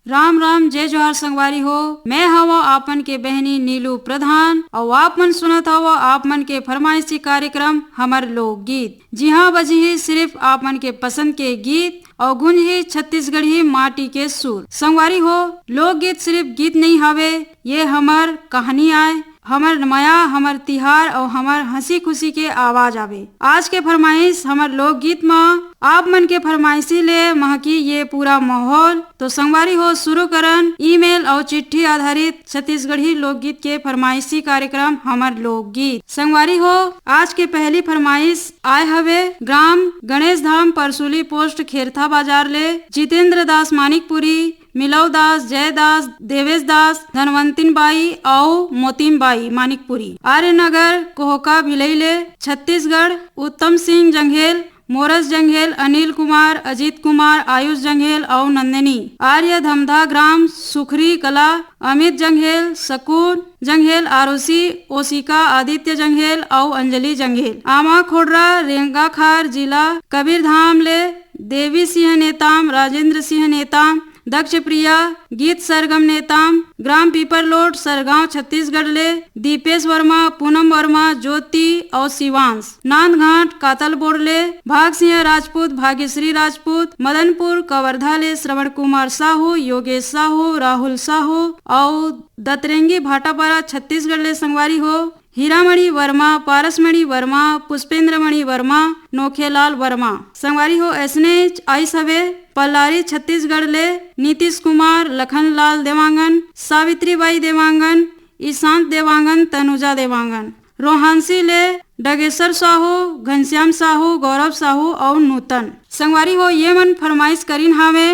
राम राम जय जोहार संगवारी हो। मैं हवा आपन के बहनी नीलू प्रधान और आप मन सुनत हवा आप मन के फरमाइशी कार्यक्रम हमर लोकगीत। जी हाँ, बजी ही सिर्फ आप मन के पसंद के गीत और गुंज ही छत्तीसगढ़ी माटी के सुर। संगवारी हो, लोकगीत सिर्फ गीत नहीं हवे, ये हमर कहानी आए, हमर माया, हमर तिहार और हमर हंसी खुशी के आवाज आवे। आज के फरमाइश हमर लोकगीत में आप मन के फरमाइशी ले महकी ये पूरा माहौल। तो संगवारी हो, शुरू करन ईमेल और चिट्ठी आधारित छत्तीसगढ़ी लोकगीत के फरमाइशी कार्यक्रम हमर लोकगीत। संगवारी हो, आज के पहली फरमाइश आए हवे ग्राम गणेश धाम परसुली पोस्ट खेरथा बाजार ले जितेंद्र दास मानिकपुरी, मिलव दास, जय दास, देवेश दास, धनवंतिन बाई और मोतीम बाई मानिकपुरी, आर्यनगर कोहका भिलैले छत्तीसगढ़। उत्तम सिंह जंघेल, मोरस जंघेल, अनिल कुमार, अजीत कुमार, आयुष जंघेल और नंदिनी। आर्य धमधा ग्राम सुखरी कला, अमित जंघेल, सकून जंघेल, आरुषि, ओशिका, आदित्य जंघेल और अंजलि जंघेल। आमा खोडरा रेंगाखार जिला कबीरधाम ले देवी सिंह नेताम, राजेंद्र सिंह नेताम, दक्ष प्रिया, गीत सरगम नेताम, ग्राम पीपरलोट सरगांव छत्तीसगढ़ ले दीपेश वर्मा, पूनम वर्मा, ज्योति और शिवांश। नांदघाट कातल बोर्डले भाग सिंह राजपूत, भाग्यश्री राजपूत। मदनपुर कवर्धा ले श्रवण कुमार साहू, योगेश साहू, राहुल साहू और दतरेंगी भाटापारा छत्तीसगढ़ ले संगवारी हो हीरामणि वर्मा, पारसमणि वर्मा, पुष्पेंद्रमणि वर्मा, नोखेलाल वर्मा। संगवारी हो, ऐसने आई सवे पल्लारी छत्तीसगढ़ ले नीतीश कुमार, लखनलाल देवांगन, सावित्रीबाई देवांगन, ईशांत देवांगन, तनुजा देवांगन। रोहांसी ले डगेश्वर साहू, घनश्याम साहू, गौरव साहू और नूतन। संगवारी हो, ये मन फरमाइश करीन हावे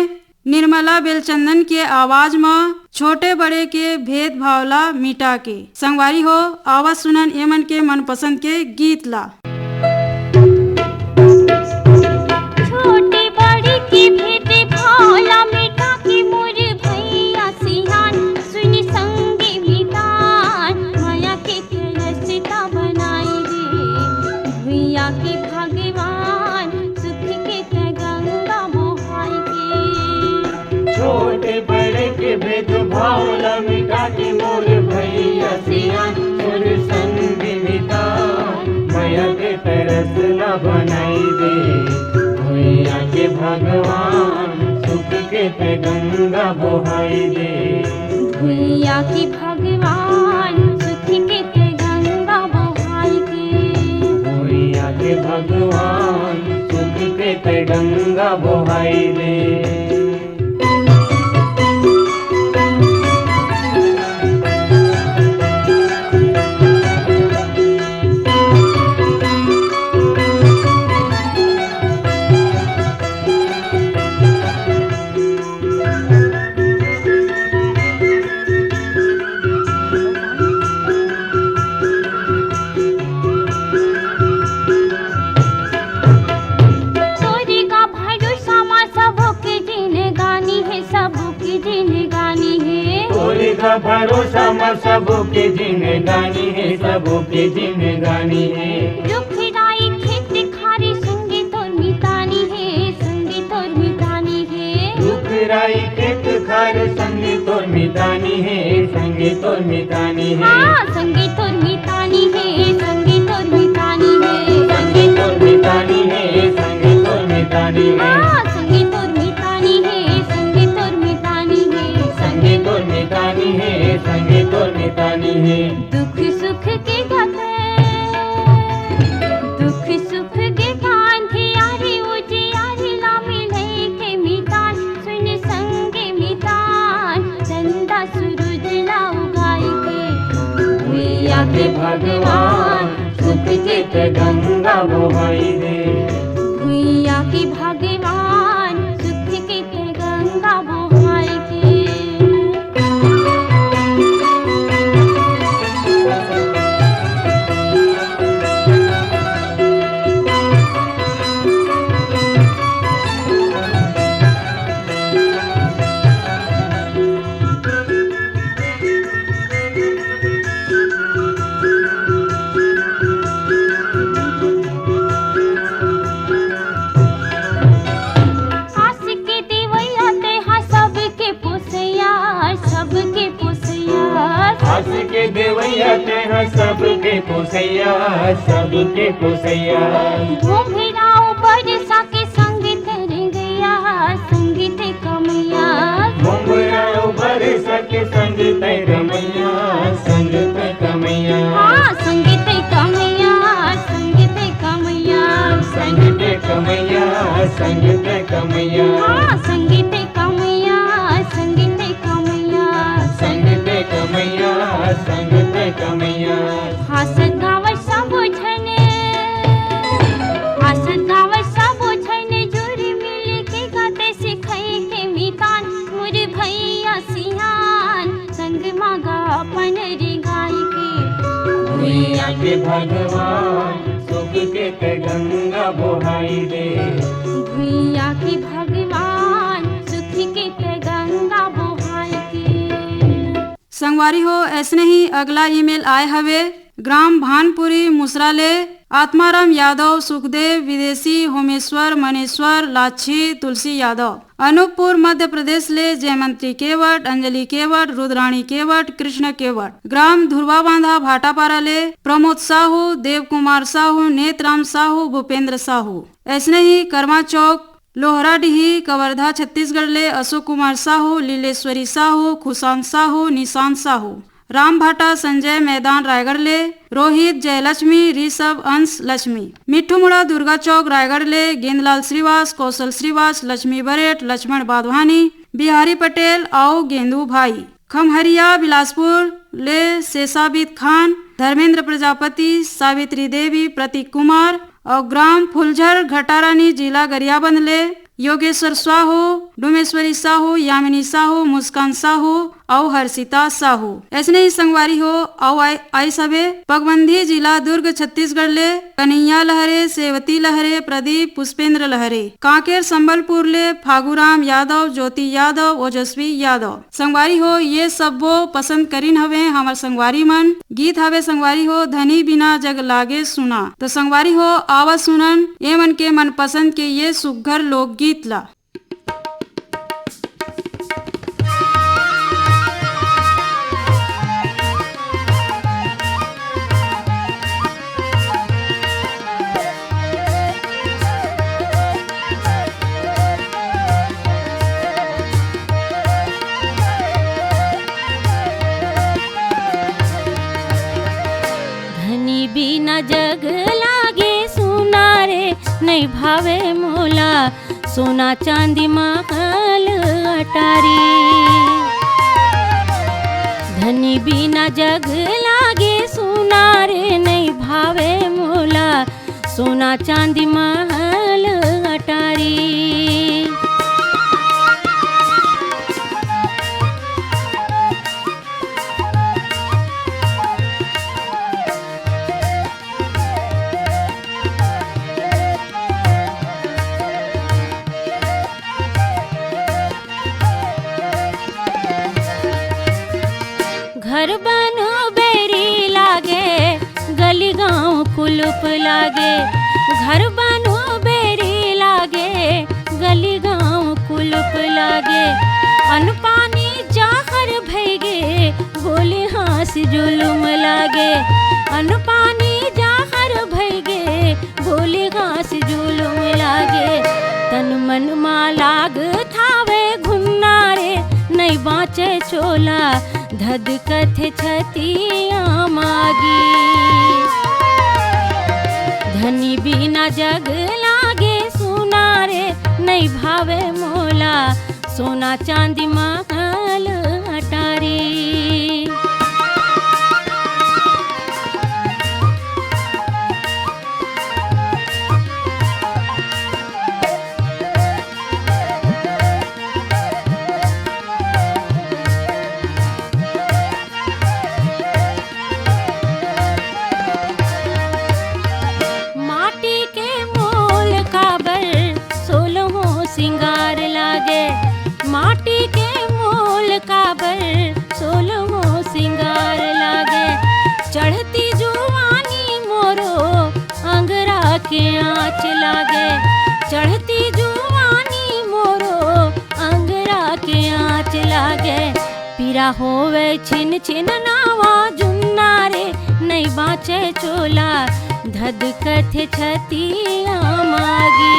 निर्मला बेलचंदन के आवाज में छोटे बड़े के भेद भावला मिटा के। संगवारी हो, आवाज सुनन ये मन के मनपसंद के गीत ला। छोटे बड़े के भेद भावला मिटा के मोर भैया सियान सुन संगे मितान माया के रस्ता बनाई रे भैया के भगवान सुख के गंगा मोहाई के। छोटे बड़े के भेद भावला मिटा के मोर भैया सियान सुन संगे मितान माया के रस्ता बनाई दे भैया के भगवान सुख के पे गंगा बहाई दे। भैया के भगवान सुख के पे गंगा बहाई के। भैया के भगवान सुख के पे गंगा बहाई दे। भरोसा में सबों के जिंदगानी है, सबों के जिंदगानी है। रुखराई खेत खारी संगे तोर मितानी है, संगे तोर मितानी है। रुखराई खेत खारी संगे तोर मितानी है, संगे तोर मितानी है। हाँ, संगे तोर मितानी है, संगे तोर मितानी है। संगे तोर मितानी है, संगे तोर मितानी है। हाँ, संगे तोर मितानी है, संगे तोर मितानी है। संगे तोर मितानी है, संगे तोर मितानी है। दुख सुख के गाथे, दुख सुख के गांधी यारी उजे यारी ला मिले के मितान सुन संगे मितान चंदा सूरज ला उगाई के। भैया के भगवान सुख के पे गंगा बहाई दे। भैया के भगवान सुख के पे गंगा बहाई के। तेहा सबके पोसैया, सबके पोसैया। घुंघराओ बरसा के संग तेरे गया, संगीत कमैया। घुंघराओ बरसा के संग तेरे मैया, संग ते कमैया। हाँ संगीत कमैया, संगीत कमैया। संग ते कमैया, संग ते कमैया। हाँ संगीत कमैया, संगीत कमैया। संग ते कमैया, संग ते कमैया। हासत गावत सब झने, हासत गावत सब झने, जोड़ी मिल के गाते सिखाई के मितान। मोर भैया सियान संग मागा अपन रे गाय के। भैया के भगवान सुख के ते गंगा बोहाई दे। भैया की भगवान सुख के ते गंगा बोहाई के। संगवारी हो ऐसने ही अगला ईमेल आए हवे ग्राम भानपुरी मुसराले आत्माराम यादव, सुखदेव विदेशी, होमेश्वर, मनेश्वर, लाछी, तुलसी यादव। अनूपपुर मध्य प्रदेश ले जयमंत्री केवट, अंजलि केवट, रुद्राणी केवट, कृष्ण केवट। ग्राम धुरवा बांधा भाटापारा ले प्रमोद साहू, देव कुमार साहू, नेतराम साहू, भूपेंद्र साहू। ऐसने ही कर्मा चौक लोहराडीही कवर्धा छत्तीसगढ़ ले अशोक कुमार साहू, लीलेश्वरी साहू, खुशान साहू, निशांत साहू। राम भाटा संजय मैदान रायगढ़ ले रोहित, जयलक्ष्मी, ऋषभ, अंश, लक्ष्मी। मिट्ठू मुड़ा दुर्गा चौक रायगढ़ ले गेंदलाल श्रीवास, कौशल श्रीवास, लक्ष्मी बरेट, लक्ष्मण बाधवानी, बिहारी पटेल और गेंदू भाई। खमहरिया बिलासपुर ले शेषाबिद खान, धर्मेंद्र प्रजापति, सावित्री देवी, प्रतीक कुमार। और ग्राम फुलझर घटारानी जिला गरियाबंद ले योगेश्वर साहू, डुमेश्वरी साहू, यामिनी साहू, मुस्कान साहू और हर्षिता साहू। ऐसने ही संगवारी हो और आई सबे पगबंधी जिला दुर्ग छत्तीसगढ़ ले कन्हैया लहरे, सेवती लहरे, प्रदीप, पुष्पेंद्र लहरे। कांकेर संबलपुर ले फागुराम यादव, ज्योति यादव, ओजस्वी यादव। संगवारी हो ये सबो पसंद करीन हवे हमार संगवारी मन। गीत हवे संगवारी हो धनी बिना जग लागे सुना। तो संगवारी हो आवा सुनन ए मन के मन पसंद के ये सुघर लोकगीत ला। बिना जग लागे सुना रे, नहीं भावे मोला सोना चांदी महल अटारी। धनी बिना जग लागे सुना रे, नहीं भावे मोला सोना चांदी महल अटारी। घर बनो बेरी लागे, गली गाँव कुलुप लागे। घर बनो बेरी लागे, गली गाँव कुलुप लागे। अन्न पानी जाहर भैगे, बोले हाँस जुलुम लागे। अन्न पानी जाहर भैगे, बोले हाँस जुलुम लागे। तन मन मा लाग थावे घुन्ना रे, नहीं बाँचे चोला धद कथे छतिया मागी। धनी बिना जग लागे सुना रे, नहीं भावे मोला सोना चांदी महल अटारी। माटी के मोल काबर सोलहो सिंगार लागे। चढ़ती जुवानी मोरो अंगरा के आँच लागे। चढ़ती जुवानी मोरो अंगरा के आँच लागे। पीरा होवे छिन छिन नावा जुन्ना रे, बाँचे चोला धधकत छतिया मागी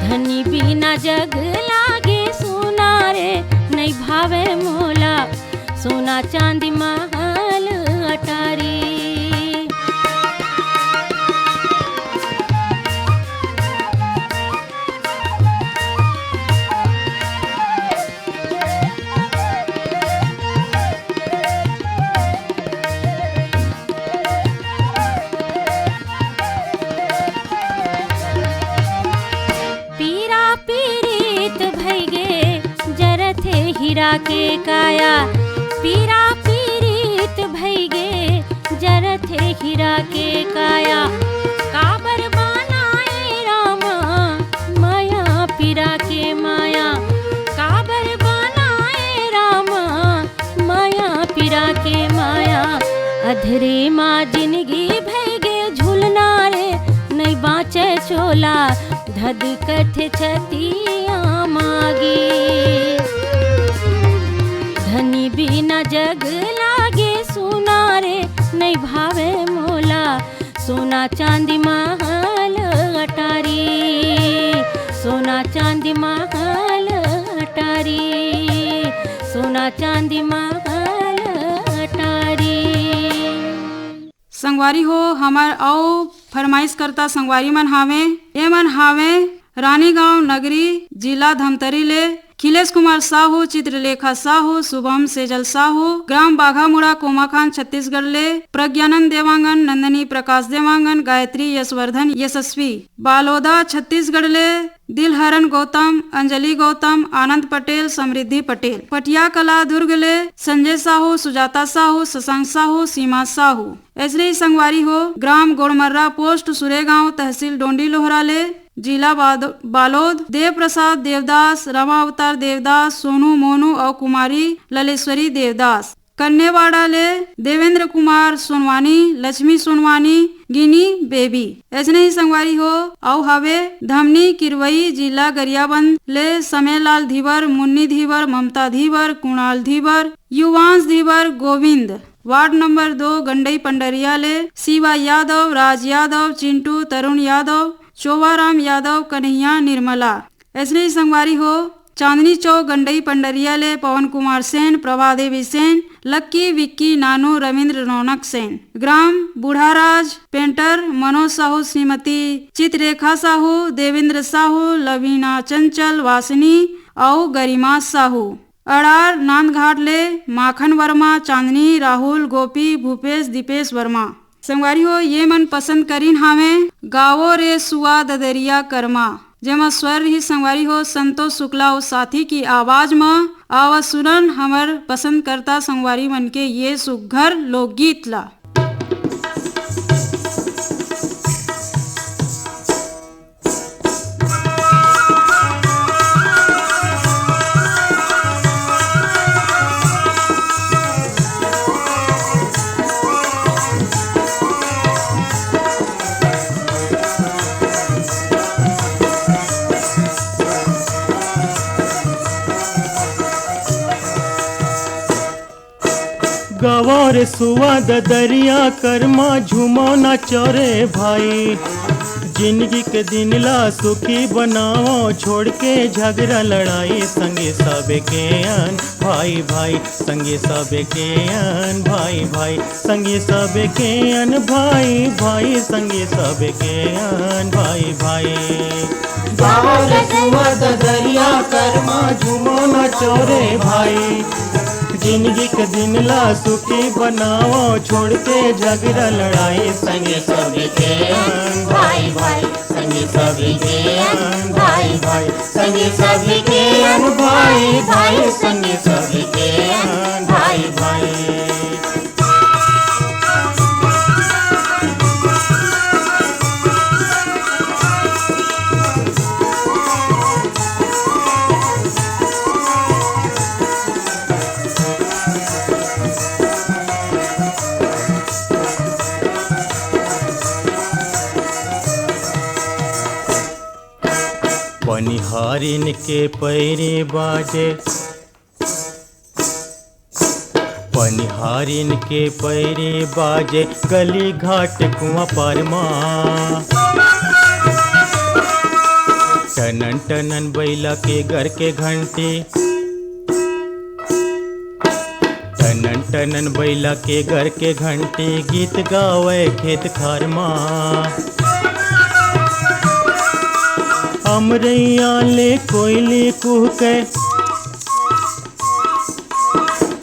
धनी बिना जग लागे सोना रे नहीं भावे मोला सोना चांदी महल अटारी हीरा के काया पीरा पीरीत भैगे जरत है हीरा के काया काबर बनाए रामा माया पीरा के माया काबर बनाए रामा माया पीरा के माया अधरे माँ जिंदगी भैगे झूलना रे नहीं बाँचे चोला धधकत छतिया मागी धनी बिना जग लागे सोना रे नहीं भावे मोला सोना चांदी महल अटारी सोना चांदी महल अटारी सोना चांदी महल अटारी। संगवारी हो हमार आओ फरमाइश करता संगवारी मन हावे ये मन हावे रानीगांव नगरी जिला धमतरी ले खिलेश कुमार साहू चित्रलेखा साहू शुभम सेजल साहू ग्राम बाघामुड़ा कोमाखान छत्तीसगढ़ ले प्रज्ञानंद देवांगन नंदनी प्रकाश देवांगन गायत्री यशवर्धन यशस्वी बालोदा छत्तीसगढ़ ले दिलहरन गौतम अंजलि गौतम आनंद पटेल समृद्धि पटेल पटिया कला दुर्ग ले संजय साहू सुजाता साहू शशांक साहू सीमा साहू। ऐसे संगवारी हो ग्राम गोड़मर्रा पोस्ट सुरेगांव तहसील डोंडी लोहरा ले जिला बालोद देव प्रसाद देवदास रमा अवतार देवदास सोनू मोनू और कुमारी ललेश्वरी देवदास। कन्नेवाड़ा ले देवेंद्र कुमार सोनवानी लक्ष्मी सोनवानी गिनी बेबी। ऐसने ही संगवारी हो आओ हावे धमनी किरवई जिला गरियाबंद ले समेलाल धीवर मुन्नी धीवर ममता धीवर कुणाल धीवर युवांश धीवर गोविंद। वार्ड नंबर 2 गंडई पंडरिया ले शिवा यादव राज यादव चिंटू तरुण यादव चोवाराम यादव कन्हैया निर्मला। ऐसे ही संगवारी हो चांदनी चौक गंडई पंडरिया ले पवन कुमार सेन प्रभा देवी सेन लक्की विक्की नानू रविंद्र रौनक सेन। ग्राम बूढ़ाराज पेंटर मनोज साहू श्रीमती चित्ररेखा साहू देवेंद्र साहू लवीना चंचल वासनी और गरिमा साहू। अड़ार नांदघाट ले माखन वर्मा चांदनी राहुल गोपी भूपेश दीपेश वर्मा। संगवारी हो ये मन पसंद करीन हावे गावो रे सुआ ददरिया कर्मा जेमा स्वर ही संगवारी हो संतोष शुक्ला और साथी की आवाज में आवाज सुनन हमर पसंद करता संगवारी मन के ये सुघर लोकगीत ला। गवार सुवाद दरिया कर्मा झूमो न चोरे भाई जिंदगी के दिन ला सुखी बनाओ छोड़ के झगड़ा लड़ाई संगे सबे के अन भाई भाई संगे सबे के अन भाई भाई संगे सबे के अन भाई भाई संगे सबे के अन भाई भाई। गवार सुवाद दरिया कर्मा झूमो न चोरे भाई जिंदगी के दिन ला सुखी बनाओ छोड़ के झगड़ा लड़ाई संगे सबे के अन भाई भाई संगे सबे के अन भाई भाई संगे सबे के अन भाई भाई संगे सबे के अन भाई भाई। बनिहारिन के पैरे बाजे पनिहारिन के पैरे बाजे गली घाट कुआं पर माँ। टनन टनन बैला के घर के घंटे, टनन टनन बैला के घर के घंटे गीत गावे खेत खार माँ। अमरैया ले कोयली कुहके,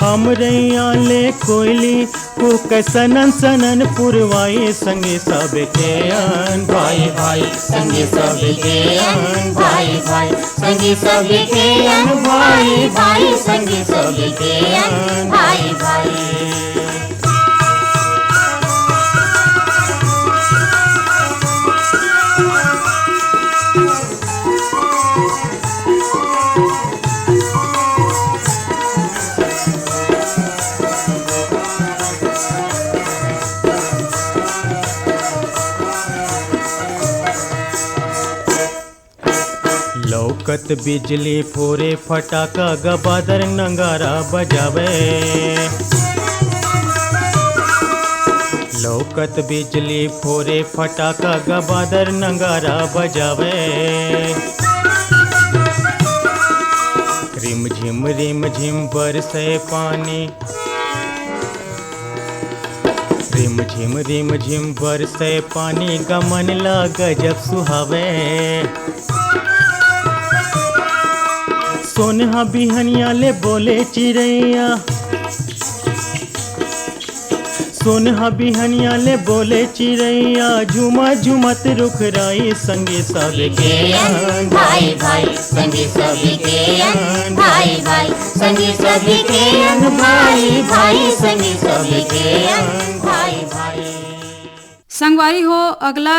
अमरैया ले कोयली कुहके सनन सनन पुरवाई संगे सब के अन भाई भाई संगे सब के अन भाई भाई संगे सब के अन भाई भाई संगे सब के अन भाई भाई। लौकत बिजली फोरे फटाका गबादर नंगारा बजावे। लौकत बिजली फोरे फटाका गबादर नंगारा बजावे। रिम झिम बरसे पानी, रिम झिम बरसे पानी गमन ला गजब सुहावे। सोनहा बिहनिया ले बोले चिड़ैया, सोनहा बिहनिया ले बोले चिड़ैया झुमा झुमत रुखराई संगे सब के अन भाई भाई संगे सब के अन भाई भाई संगे सब के अन भाई भाई संगे सब के अन भाई भाई। संगवारी हो अगला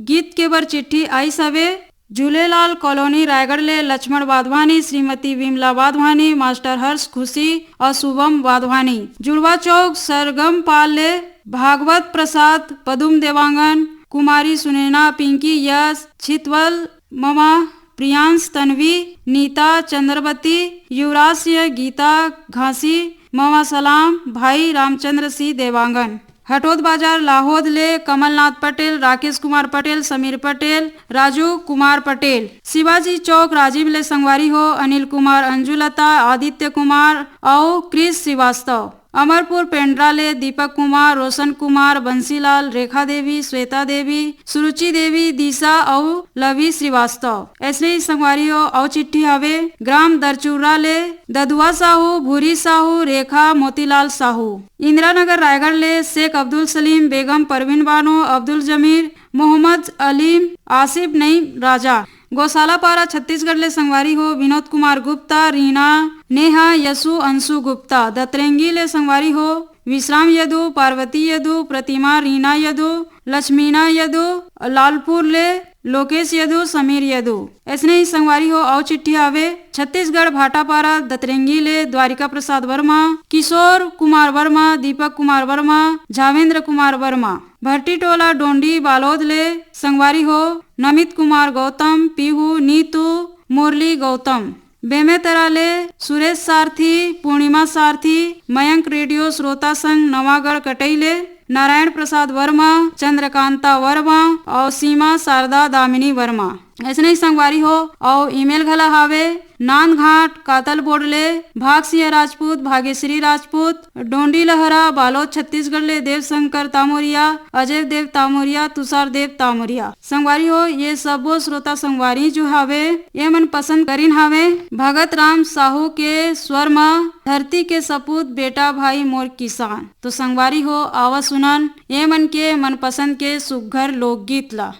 गीत के बर चिट्ठी आई सवे झूलेलाल कॉलोनी रायगढ़ ले लक्ष्मण वाधवानी, श्रीमती विमला वाधवानी, मास्टर हर्ष खुशी और शुभम वाधवानी। जुड़वा चौक सरगम पाल ले भागवत प्रसाद, पदुम देवांगन, कुमारी सुनैना, पिंकी यश, छितवल ममा, प्रियांश तन्वी, नीता चंद्रवती, युवराज सिंह, गीता घासी, ममा सलाम, भाई रामचंद्र सिंह देवांगन। हटोद बाजार लाहौद ले कमलनाथ पटेल, राकेश कुमार पटेल, समीर पटेल, राजू कुमार पटेल। शिवाजी चौक राजीव ले संगवारी हो अनिल कुमार, अंजुलता, आदित्य कुमार और क्रिस श्रीवास्तव। अमरपुर पेंड्रा ले दीपक कुमार, रोशन कुमार, बंसीलाल, रेखा देवी, श्वेता देवी, सुरुचि देवी, दिशा और लवी श्रीवास्तव। ऐसे ही संगवारी हो और चिट्ठी हवे ग्राम दरचूरा ले ददुआ साहू, भूरी साहू, रेखा मोतीलाल साहू। इंदिरा नगर रायगढ़ ले शेख अब्दुल सलीम, बेगम परवीन बानो, अब्दुल जमीर, मोहम्मद अलीम, आसिफ नईम राजा। गौशाला पारा छत्तीसगढ़ ले संगवारी हो विनोद कुमार गुप्ता, रीना, नेहा, यसु, अंशु गुप्ता। दतरेंगी ले संगवारी हो विश्राम यदु, पार्वती यदु, प्रतिमा, रीना यदु, लक्ष्मीना यदु। लालपुर ले लोकेश यदु, समीर यदु। ऐसने ही संगवारी हो और चिट्ठी आवे छत्तीसगढ़ भाटापारा दतरेंगी ले द्वारिका प्रसाद वर्मा, किशोर कुमार वर्मा, दीपक कुमार वर्मा, झावेंद्र कुमार वर्मा। भट्टी टोला डोंडी बालोद ले संगवारी हो नमित कुमार गौतम, पीहू, नीतू, मुरली गौतम। बेमेतरा ले सुरेश सारथी, पूर्णिमा सारथी, मयंक रेडियो श्रोता संघ नवागढ़ कटैले, नारायण प्रसाद वर्मा, चंद्रकांता वर्मा और सीमा शारदा दामिनी वर्मा। ऐसे ही संगवारी हो और ईमेल घला हावे नानघाट कातल बोडले भाग सिंह राजपूत, भाग्यश्री राजपूत, डोंडी लहरा बालोद छत्तीसगढ़ ले देव शंकर तामोरिया, अजय देव तामोरिया, तुषार देव तामोरिया। संगवारी हो ये सबो श्रोता संगवारी जो हावे ये मन पसंद करीन हावे भगत राम साहू के स्वर में धरती के सपूत बेटा भाई मोर किसान। तो संगवारी हो आवा सुनन ये मन के मन पसंद के सुघर लोकगीत ला।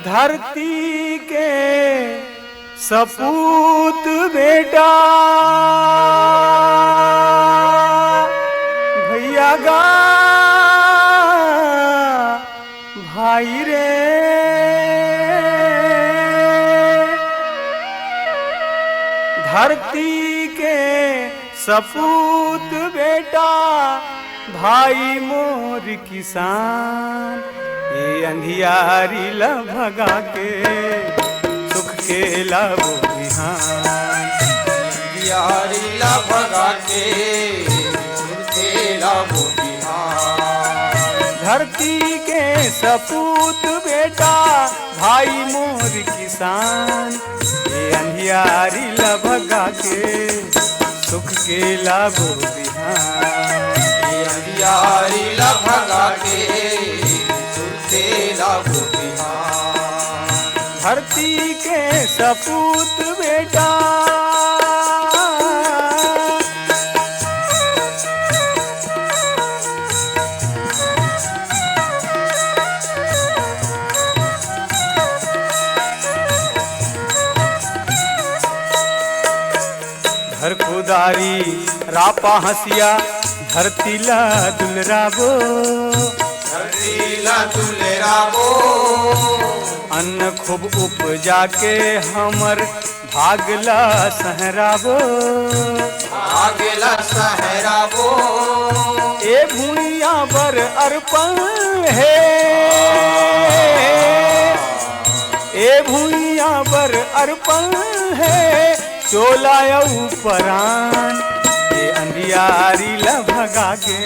धरती के सपूत बेटा भैया गा भाई रे, धरती के सपूत बेटा भाई मोर किसान, ये अंधियारी ल भगा के के लाबो बिहान। यारी ला भगा के सुरते लाबो बिहान। धरती के सपूत बेटा भाई मोर किसान, ये अंधियारी ला भगा के सुख के लाबो बिहान। ये अंधियारी ला भगा के सुरते लाबो बिहान। धरती के सपूत बेटा घर खुदारी रापा हंसिया धरती ला दुलराबो। धरती ला दुलराबो। अन्न खूब उपजा के हमर भागला सहराबो। भागला सहराबो। ए भूइया बर अर्पण है, ए भूइया बर अर्पण है चोला परान। ये अंधियारी ला भगा के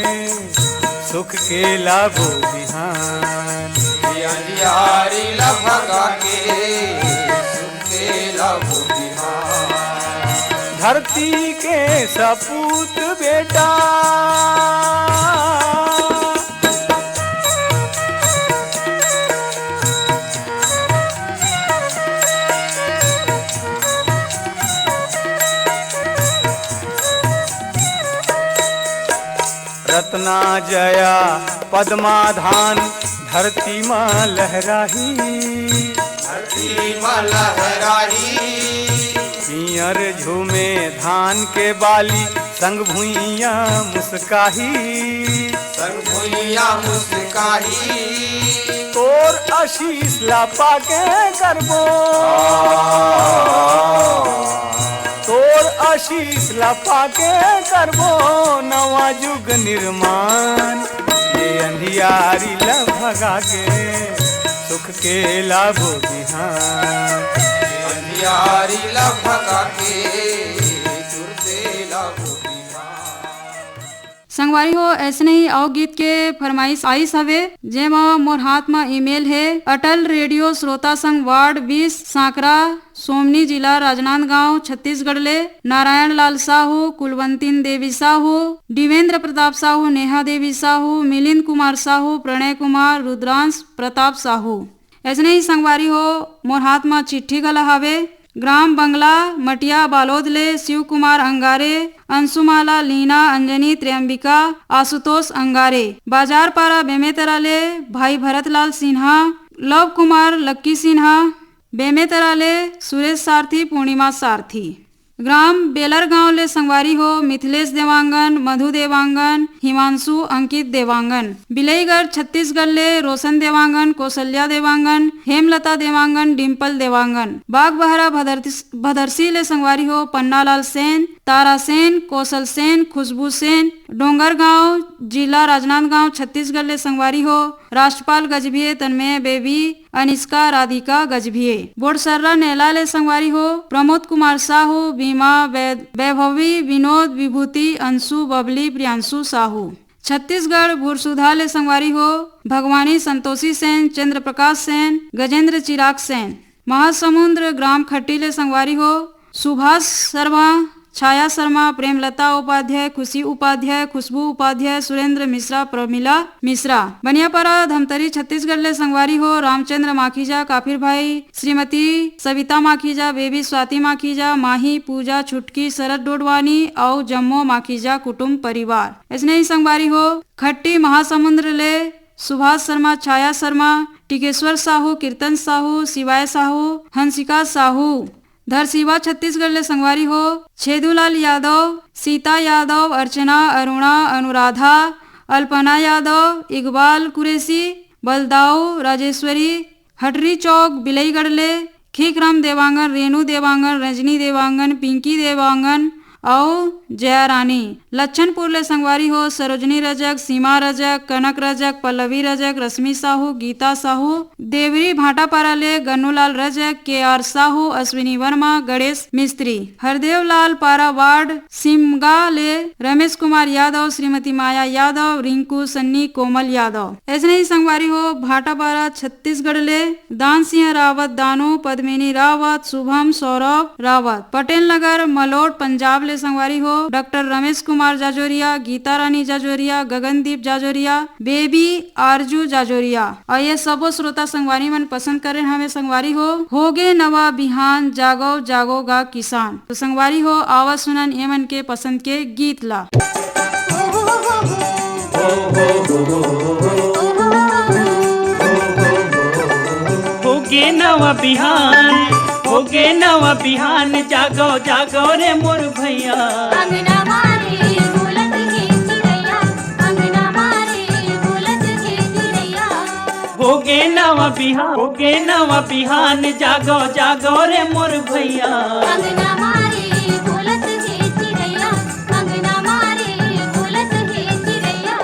सुख के लाबो बिहान। ये अंधियारी ला भगा के सुख के लाबो बिहान। धरती के सपूत बेटा रत्ना जया पद्माधान धरती माँ लहराही। धरती माँ लहराही। पियर झूमे धान के बाली संग भुइया मुस्काही। संग भुइया मुस्काही। तोर आशीष ला पाके करबो, तोर आशीष ला पाके करबो नवा युग निर्माण। ये अंधियारी ला भगा के सुख के लाबो बिहान। अंधियारी ला भगा के सुरते लाबो बिहान। संगवारी हो ऐसे ही आओ गीत के फरमाइश आइस हवे जेमा मोर हाथ में ईमेल है अटल रेडियो श्रोता संघ वार्ड 20 सांकरा सोमनी जिला राजनांदगांव छत्तीसगढ़ ले नारायण लाल साहू, कुलवंतीन देवी साहू, दिवेंद्र प्रताप साहू, नेहा देवी साहू, मिलिंद कुमार साहू, प्रणय कुमार, रुद्रांश प्रताप साहू। ऐसे ही संगवारी हो मोर हाथ में चिट्ठी घला हवे ग्राम बंगला मटिया बालोद ले शिव कुमार अंगारे, अंशुमाला, लीना, अंजनी, त्र्यंबिका, आशुतोष अंगारे, बाजार पारा बेमेतरा ले भाई भरतलाल सिन्हा, लव कुमार लक्की सिन्हा, बेमेतरा ले सुरेश सारथी, पूर्णिमा सारथी। ग्राम बेलर गांव ले संगवारी हो मिथिलेश देवांगन, मधु देवांगन, हिमांशु अंकित देवांगन। बिलईगढ़ छत्तीसगढ़ ले रोशन देवांगन, कौशल्या देवांगन, हेमलता देवांगन, डिम्पल देवांगन। बाग बहरा भदरसी ले संगवारी हो पन्नालाल सेन, तारा सेन, कौशल सेन, खुशबू सेन। डोंगरगांव जिला राजनांदगांव छत्तीसगढ़ ले संगवारी हो राष्ट्रपाल गजभिये, तन्मय बेबी, अनिष्का राधिका गजभिये। बोडसर्रा नेला ले संगवारी हो प्रमोद कुमार साहू, बीमा वैभवी, विनोद, विभूति, अंशु, बबली, प्रियांशु साहू। छत्तीसगढ़ भूरसुधा ले संगवारी हो भगवानी संतोषी सेन, चंद्र प्रकाश सेन, गजेंद्र चिराग सेन। महासमुंद्र ग्राम खट्टी ले संगवारी हो सुभाष शर्मा, छाया शर्मा, प्रेमलता उपाध्याय, खुशी उपाध्याय, खुशबू उपाध्याय, सुरेंद्र मिश्रा, प्रमिला मिश्रा। बनियापारा धमतरी छत्तीसगढ़ ले संगवारी हो रामचंद्र माखीजा, काफिर भाई, श्रीमती सविता माखीजा, बेबी स्वाति माखीजा, माही, पूजा, छुटकी, शरद डोडवानी और जम्मो माखीजा कुटुंब परिवार। ऐसे ही संगवारी हो खट्टी महासमुंद्र ले सुभाष शर्मा, छाया शर्मा, टिकेश्वर साहू, कीर्तन साहू, शिवाय साहू, हंसिका साहू। धरसीवा छत्तीसगढ़ ले संगवारी हो छेदूलाल यादव, सीता यादव, अर्चना, अरुणा, अनुराधा, अल्पना यादव, इकबाल कुरैशी, बलदाऊ, राजेश्वरी। हटरी चौक बिलईगढ़ ले खीकराम देवांगन, रेणु देवांगन, रजनी देवांगन, पिंकी देवांगन, और जया रानी। लच्छनपुर ले संगवारी हो सरोजनी रजक, सीमा रजक, कनक रजक, पल्लवी रजक, रश्मि साहू, गीता साहू। देवरी भाटापारा ले गन्नूलाल रजक, KR साहू, अश्विनी वर्मा, गणेश मिस्त्री। हरदेव लाल पारा वार्ड सिमगा ले रमेश कुमार यादव, श्रीमती माया यादव, रिंकू सन्नी, कोमल यादव। ऐसे ही संगवारी हो भाटापारा छत्तीसगढ़ ले दान सिंह रावत दानू, पद्मिनी रावत, शुभम सौरभ रावत। पटेल नगर मलोट पंजाब ले संगवारी हो डॉक्टर रमेश कुमार जाजोरिया, गीता रानी जाजोरिया, गगनदीप जाजोरिया, बेबी आरजू जाजोरिया। और ये सबो श्रोता संगवारी मन पसंद करें हमें संगवारी होगे नवा बिहान जागो जागो गा किसान। तो संगवारी हो आवाज सुनन एमन के पसंद के गीत ला। होगे नवा बिहान, होगे नवा बिहान, जागो जागो रे मोर भैया। अंगना मारे बोलत है चिड़ैया, अंगना मारे बोलत है चिड़ैया। होगे नवा बिहान, होगे नवा बिहान, जागो जागो रे मोर भैया। अंगना मारे बोलत है चिड़ैया, अंगना मारे बोलत है चिड़ैया।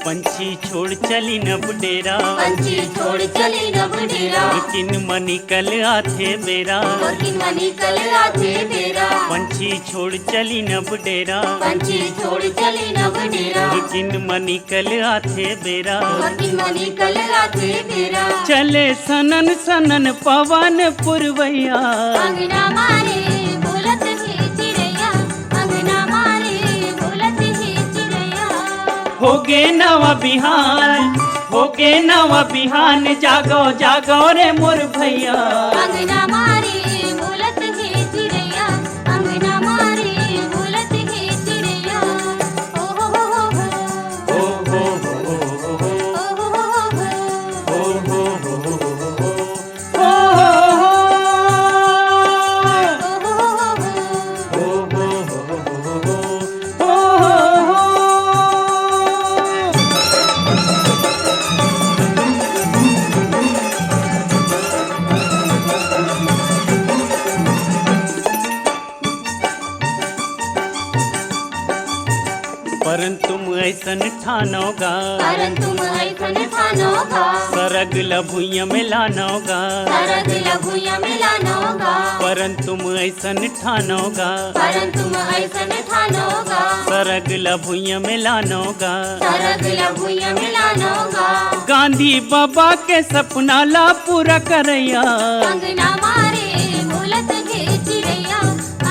पंछी छोड़ चली न बुडेरा, पंछी छोड़ चली न बुडेरा, लेकिन मनी कल आथे बेरा। लेकिन मनी कल आथे बेरा। पंछी छोड़ चली न बुडेरा, पंछी छोड़ चली न बुडेरा, लेकिन मनी कल आथे बेरा। लेकिन मनी कल आथे बेरा। चले सनन सनन पवन पुरवैया। अंगना मारे बोलत है चिड़ैया, अंगना मारे बोलत है चिड़ैया। होगे नवा बिहान, होगे नवा बिहान, जागो जागो रे मोर भैया। अंगना मारे बोलत है चिड़ैया, अंगना मारे बोलत है चिड़ैया। ओ हो हो हो हो परंतु तुम ऐसन ठानोगा, परंतु तुम ऐसन ठानोगा, सरग लभुइया में लानोगा। सरग लभुइया में लानोगा, परंतु तुम ऐसन ठानोगा, परंतु तुम ऐसन ठानोगा, सरग लभुइया में लानोगा। सरग लभुइया में लानोगा। गांधी बाबा के सपना ला पूरा करैया। अंगना मारे बोलत है चिड़ैया,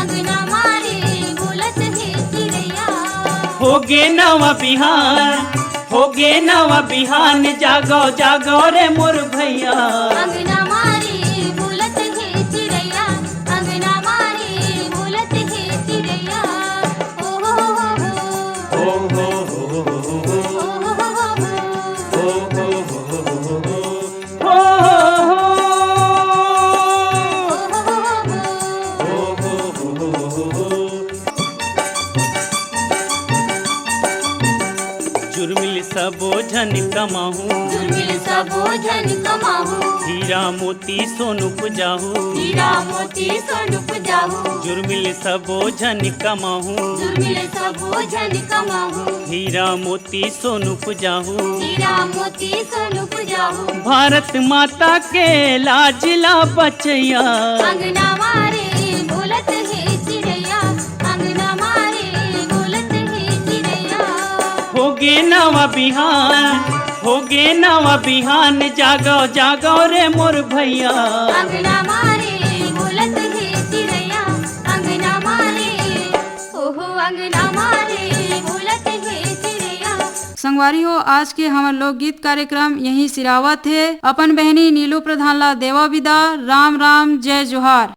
अंगना मारे बोलत है चिड़ैया। होगे नवा बिहान, होगे नवा बिहान, जागो जागो रे मोर भैया। अंगना मारे बोलत है चिड़ैया, अंगना मारे बोलत है चिड़ैया। ओ हो हो जुर्मिल सबो झन कमाहू, जुर्मिल सबो झन कमाहू, हीरा मोती सोनु पुजाहू। हीरा मोती सोनु पुजाहू, जुर्मिल सबो झन कमाहू, जुर्मिल सबो झन कमाहू, हीरा मोती सोनु पुजाहू। हीरा मोती सोनु पुजाहू। भारत माता के लाजिला बचैया। अंगना मारे बोलत है चिड़ैया, अंगना मारे बोलत है चिड़ैया। होगे नवा बिहान, होगे नवा बिहान, जागो जागो रे मोर भैया। अंगना मारे बोलत है चिड़ैया, अंगना मारे ओहो अंगना मारे बोलत है चिड़ैया। संगवारी हो आज के हमार लोकगीत कार्यक्रम यही सिरावत है। अपन बहनी नीलू प्रधान ला देवा विदा। राम राम जय जोहार।